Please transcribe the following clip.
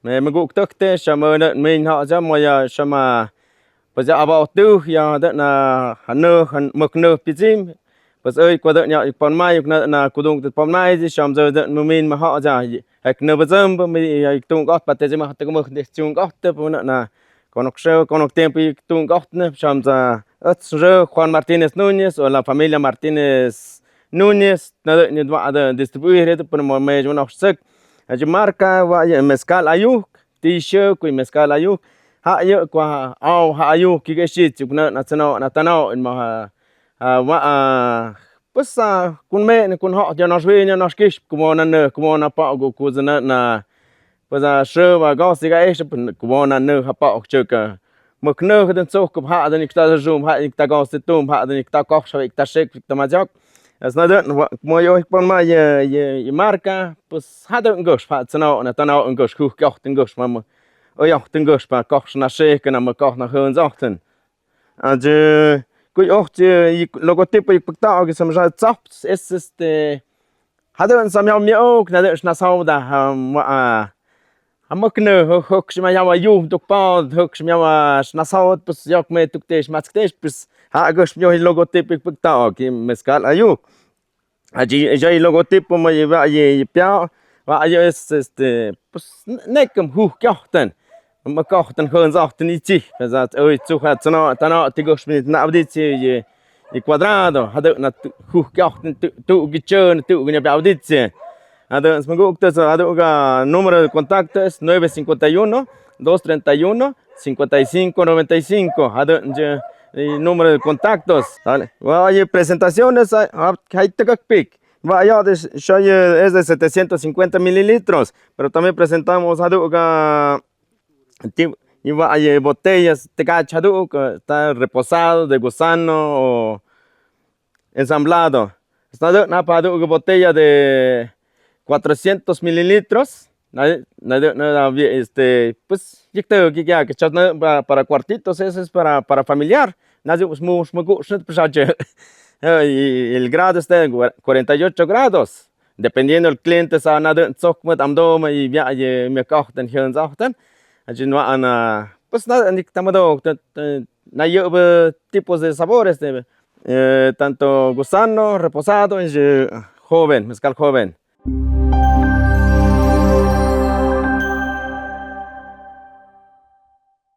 me gukte chama mình họ cho mọi chama bây giờ about tu ya đó là han mực nơ pizim bây giờ qua đó nhở pon mai na kudung pon mai thì chama giờ đó mình mà họ ra hek nơ bây giờ mình tung gót bắt thế mà tung mực để tung gót thế bọn na con học tempo tung gót nè chama giờ giờ Juan Martínez Núñez o la familia Martínez Núñez na ni va de distribuir det por me yo no sé a marca va mezcal ayuk t-shirt ku mezcal ayuk ha yo qua au ha ayuk ki shi chuk na tano in ma va pues kun me kun họ cho nó suy nó kish como na pa ku na pues sơ và go si ga como na ha pa chuk mực nơ cái số cục hạ thì ta zoom hạ ta có sẽ tôm hạ thì ta có sẽ ta shake ta mà chọc nó đơn mua yo con mà marca pues hạ đơn gos hạ nó ta nó gos khu cọc từng gos mà ơi từng gos mà cọc nó shake cái nào mà cọc nó hơn giọt thân à chứ cứ chứ logotyp cái bức tạo cái xong rồi chọc hạ đơn xong nhau miêu cái đơn nó sau đã mà Amak ne hok shma yawa yu tok pa hok shma yawa snasawat pues yok me tuktesh masktesh pues ha gosh yo logotipo pagtao ki mezcal ayu allí ya el logotipo me lleva ye pia va yo es pues nekem hu kyohten ma kohten hơn zochten ichi pesat oi zu hat tano tigosh mit na auditsi ye cuadrado hadu na hu kyohten tu gichön tu gnya auditsi Entonces, me gusta número de contacto es 951-231-5595. Número de contactos. Vaya, presentaciones, vaya, es de 750 mililitros, pero también presentamos botellas de cacho, está reposado de gusano o ensamblado. Está una botella de 400 mililitros, pues para cuartitos, ese es para familiar. Y el grado está de 48 grados, dependiendo del cliente, y me cogen, pues tipos de sabores, tanto gusano, reposado y joven, mezcal joven.